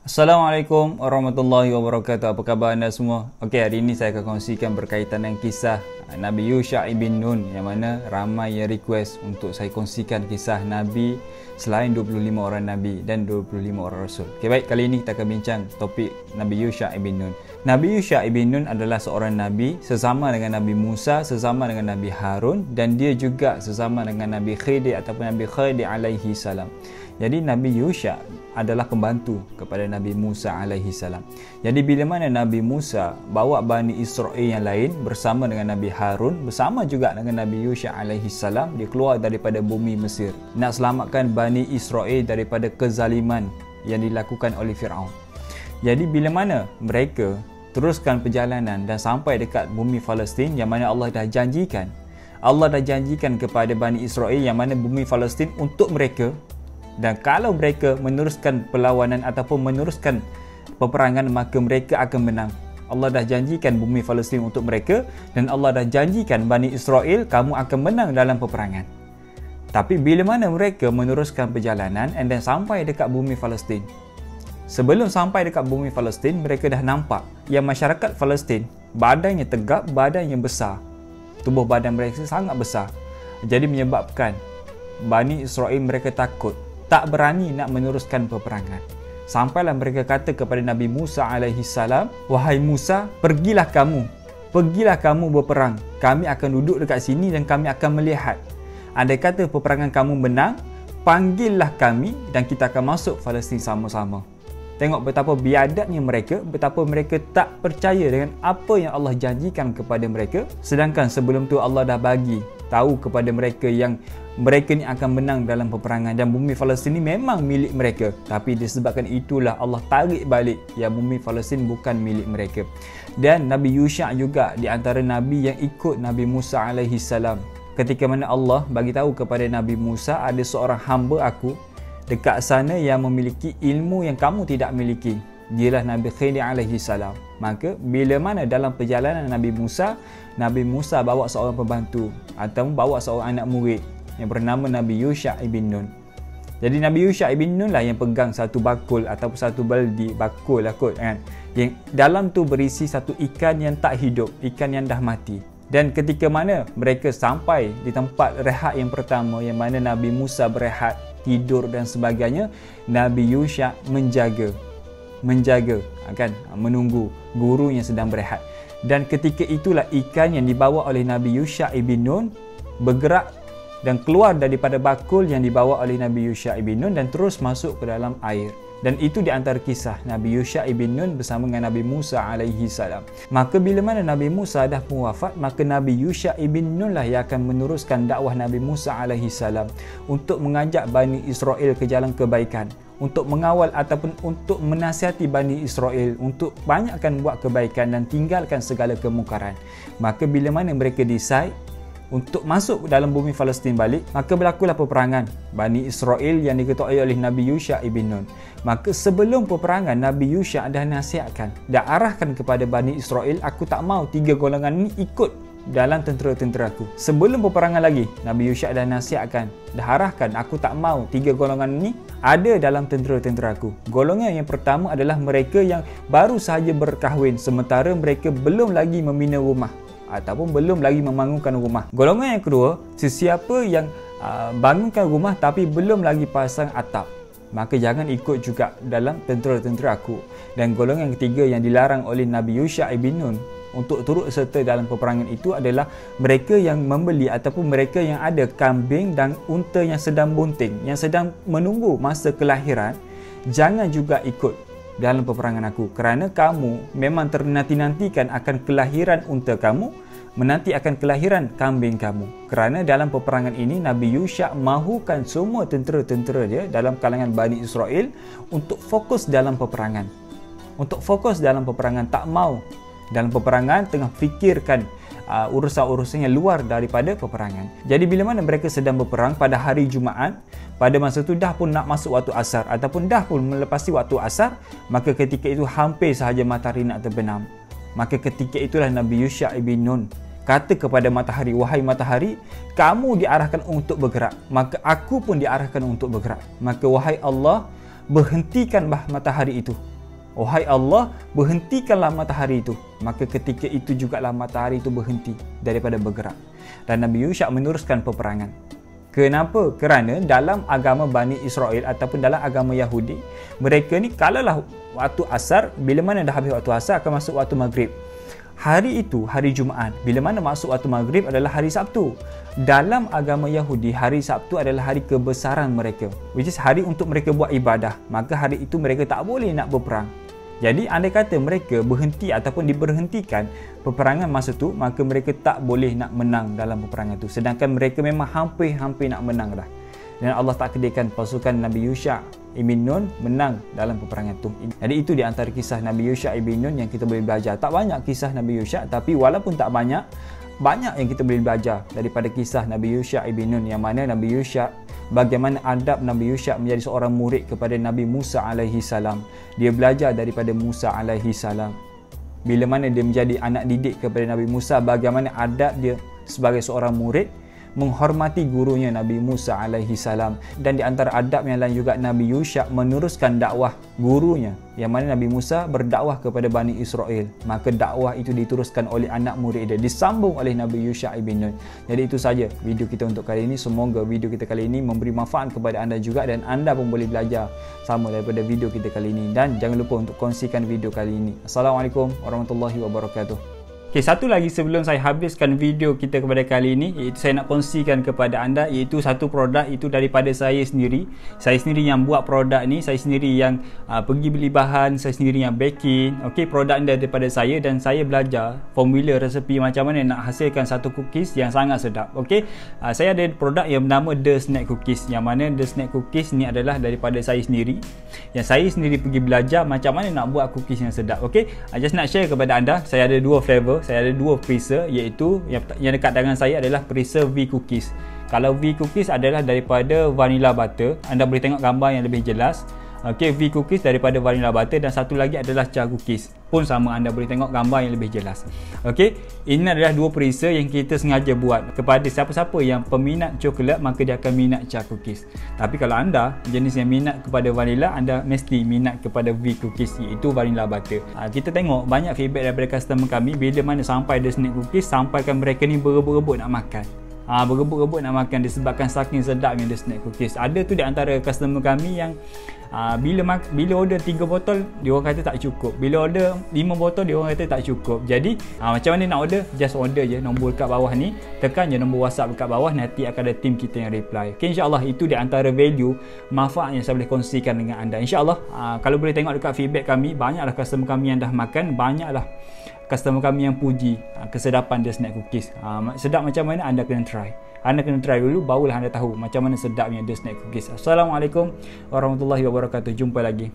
Assalamualaikum warahmatullahi wabarakatuh. Apa khabar anda semua? Okey, hari ini saya akan kongsikan berkaitan dengan kisah Nabi Yusha ibn Nun, yang mana ramai yang request untuk saya kongsikan kisah Nabi selain 25 orang Nabi dan 25 orang Rasul. Okey, baik, kali ini kita akan bincang topik Nabi Yusha ibn Nun. Nabi Yusha ibn Nun adalah seorang Nabi sesama dengan Nabi Musa, sesama dengan Nabi Harun, dan dia juga sesama dengan Nabi Khidir ataupun Nabi Khidir alaihi salam. Jadi Nabi Yusha adalah pembantu kepada Nabi Musa alaihi salam. Jadi bila mana Nabi Musa bawa Bani Israel yang lain bersama dengan Nabi Harun, bersama juga dengan Nabi Yusha alaihi salam, dia keluar daripada bumi Mesir nak selamatkan Bani Israel daripada kezaliman yang dilakukan oleh Firaun. Jadi bila mana mereka teruskan perjalanan dan sampai dekat bumi Palestin, yang mana Allah dah janjikan kepada Bani Israel yang mana bumi Palestin untuk mereka, dan kalau mereka meneruskan perlawanan ataupun meneruskan peperangan, maka mereka akan menang. Allah dah janjikan bumi Palestin untuk mereka, dan Allah dah janjikan Bani Israel, kamu akan menang dalam peperangan. Tapi bila mana mereka meneruskan perjalanan dan sampai dekat bumi Palestin, sebelum sampai dekat bumi Palestin, mereka dah nampak yang masyarakat Palestin badannya tegap, badannya besar, tubuh badan mereka sangat besar. Jadi menyebabkan Bani Israel mereka takut, tak berani nak meneruskan peperangan. Sampailah mereka kata kepada Nabi Musa alaihi salam, wahai Musa, pergilah kamu berperang. Kami akan duduk dekat sini dan kami akan melihat. Andai kata peperangan kamu menang, panggillah kami dan kita akan masuk Palestin sama-sama. Tengok betapa biadabnya mereka, betapa mereka tak percaya dengan apa yang Allah janjikan kepada mereka. Sedangkan sebelum tu Allah dah bagi tahu kepada mereka yang mereka ni akan menang dalam peperangan, dan bumi Palestin ni memang milik mereka. Tapi disebabkan itulah Allah tarik balik yang bumi Palestin bukan milik mereka. Dan Nabi Yusha juga di antara Nabi yang ikut Nabi Musa alaihi salam. Ketika mana Allah bagi tahu kepada Nabi Musa, ada seorang hamba aku dekat sana yang memiliki ilmu yang kamu tidak miliki, dialah Nabi Khidir alaihi salam. Maka bila mana dalam perjalanan Nabi Musa bawa seorang pembantu atau bawa seorang anak murid yang bernama Nabi Yusha ibn Nun. Jadi Nabi Yusha ibn Nun lah yang pegang satu bakul ataupun satu baldi, bakul lah kot kan, yang dalam tu berisi satu ikan yang tak hidup, ikan yang dah mati. Dan ketika mana mereka sampai di tempat rehat yang pertama, yang mana Nabi Musa berehat, tidur dan sebagainya, Nabi Yusha menjaga akan menunggu guru yang sedang berehat. Dan ketika itulah ikan yang dibawa oleh Nabi Yusha ibn Nun bergerak dan keluar daripada bakul yang dibawa oleh Nabi Yusha ibn Nun dan terus masuk ke dalam air. Dan itu di antara kisah Nabi Yusha ibn Nun bersama dengan Nabi Musa alaihi salam. Maka bila mana Nabi Musa dah pun wafat, maka Nabi Yusha ibn Nun lah yang akan meneruskan dakwah Nabi Musa alaihi salam untuk mengajak Bani Israel ke jalan kebaikan, untuk mengawal ataupun untuk menasihati Bani Israel untuk banyakkan buat kebaikan dan tinggalkan segala kemungkaran. Maka bila mana mereka decide untuk masuk dalam bumi Palestin balik, maka berlakulah peperangan Bani Israel yang diketuai oleh Nabi Yusha ibn Nun. Maka sebelum peperangan, Nabi Yusha dah nasihatkan, dah arahkan kepada Bani Israel, aku tak mau 3 golongan ni ikut dalam tentera-tentera aku. Sebelum peperangan lagi, Nabi Yusha dah nasihatkan, dah arahkan, aku tak mau 3 golongan ni ada dalam tentera-tentera aku. Golongan yang pertama adalah mereka yang baru sahaja berkahwin, sementara mereka belum lagi membina rumah ataupun belum lagi membangunkan rumah. Golongan yang kedua, sesiapa yang bangunkan rumah tapi belum lagi pasang atap, maka jangan ikut juga dalam tentera-tentera aku. Dan golongan yang ketiga yang dilarang oleh Nabi Yusha ibn Nun untuk turut serta dalam peperangan itu adalah mereka yang membeli ataupun mereka yang ada kambing dan unta yang sedang bunting, yang sedang menunggu masa kelahiran. Jangan juga ikut dalam peperangan aku, kerana kamu memang ternanti-nantikan akan kelahiran unta kamu, menanti akan kelahiran kambing kamu. Kerana dalam peperangan ini Nabi Yusha mahukan semua tentera-tentera dia dalam kalangan Bani Israel untuk fokus dalam peperangan. Tak mau dalam peperangan tengah fikirkan urusan-urusan yang luar daripada peperangan. Jadi bila mana mereka sedang berperang pada hari Jumaat, pada masa tu dah pun nak masuk waktu asar ataupun dah pun melepasi waktu asar, maka ketika itu hampir sahaja matahari nak terbenam. Maka ketika itulah Nabi Yusha ibn Nun kata kepada matahari, wahai matahari, kamu diarahkan untuk bergerak, maka aku pun diarahkan untuk bergerak. Maka wahai Allah, berhentikanlah matahari itu. Wahai Allah, berhentikanlah matahari itu. Maka ketika itu jugalah matahari itu berhenti daripada bergerak. Dan Nabi Yusha meneruskan peperangan. Kenapa? Kerana dalam agama Bani Israel ataupun dalam agama Yahudi, mereka ni kalaulah waktu asar, bila mana dah habis waktu asar akan masuk waktu maghrib. Hari itu, hari Jumaat. Bila mana masuk waktu maghrib adalah hari Sabtu. Dalam agama Yahudi, hari Sabtu adalah hari kebesaran mereka, which is hari untuk mereka buat ibadah. Maka hari itu mereka tak boleh nak berperang. Jadi andai kata mereka berhenti ataupun diberhentikan peperangan masa tu, maka mereka tak boleh nak menang dalam peperangan tu. Sedangkan mereka memang hampir-hampir nak menang dah. Dan Allah takdirkan pasukan Nabi Yusha ibn Nun menang dalam peperangan tu. Jadi itu di antara kisah Nabi Yusha ibn Nun yang kita boleh belajar. Tak banyak kisah Nabi Yusha, tapi walaupun tak banyak yang kita boleh belajar daripada kisah Nabi Yusha ibn Nun, yang mana Nabi Yusha, bagaimana adab Nabi Yusha menjadi seorang murid kepada Nabi Musa alaihi salam. Dia belajar daripada Musa alaihi salam. Bila mana dia menjadi anak didik kepada Nabi Musa, bagaimana adab dia sebagai seorang murid menghormati gurunya Nabi Musa alaihi salam. Dan di antara adab yang lain juga, Nabi Yusha meneruskan dakwah gurunya, yang mana Nabi Musa berdakwah kepada Bani Israel. Maka dakwah itu diteruskan oleh anak murid dia, disambung oleh Nabi Yusha ibn Nun. Jadi itu saja video kita untuk kali ini. Semoga video kita kali ini memberi manfaat kepada anda juga, dan anda pun boleh belajar sama daripada video kita kali ini. Dan jangan lupa untuk kongsikan video kali ini. Assalamualaikum warahmatullahi wabarakatuh. Okay, satu lagi sebelum saya habiskan video kita kepada kali ini, iaitu saya nak kongsikan kepada anda, iaitu satu produk itu daripada saya sendiri. Saya sendiri yang buat produk ni, saya sendiri yang pergi beli bahan, saya sendiri yang baking. Okey, produk ni daripada saya, dan saya belajar formula resepi macam mana nak hasilkan satu cookies yang sangat sedap. Okey, saya ada produk yang bernama The Snack Cookies, yang mana The Snack Cookies ni adalah daripada saya sendiri, yang saya sendiri pergi belajar macam mana nak buat cookies yang sedap. Okey, just nak share kepada anda, saya ada dua flavor. Saya ada dua freezer, iaitu yang dekat tangan saya adalah freezer V Cookies. Kalau V Cookies adalah daripada vanilla butter, anda boleh tengok gambar yang lebih jelas. Okey, V Cookies daripada vanilla butter, dan satu lagi adalah Cha Cookies, pun sama, anda boleh tengok gambar yang lebih jelas. Okey, ini adalah dua freezer yang kita sengaja buat kepada siapa-siapa yang peminat coklat, maka dia akan minat Cha Cookies. Tapi kalau anda jenis yang minat kepada vanilla, anda mesti minat kepada V Cookies, iaitu vanilla butter. Kita tengok banyak feedback daripada customer kami, bila mana sampai The Snack Cookies, sampaikan mereka ni berebut-rebut nak makan. Berebut-rebut nak makan disebabkan saking sedapnya The Snack Cookies. Ada tu di antara customer kami yang bila order 3 botol, dia orang kata tak cukup. Bila order 5 botol, dia orang kata tak cukup. Jadi macam mana nak order? Just order je, nombor kat bawah ni, tekan je nombor WhatsApp kat bawah, nanti akan ada tim kita yang reply. Okay, insyaAllah itu di antara value manfaat yang saya boleh kongsikan dengan anda. InsyaAllah kalau boleh tengok dekat feedback kami, banyaklah customer kami yang dah makan, banyaklah customer kami yang puji kesedapan The Snack Cookies. Sedap macam mana, anda kena try. Anda kena try dulu, barulah anda tahu macam mana sedapnya The Snack Cookies. Assalamualaikum warahmatullahi wabarakatuh. Jumpa lagi.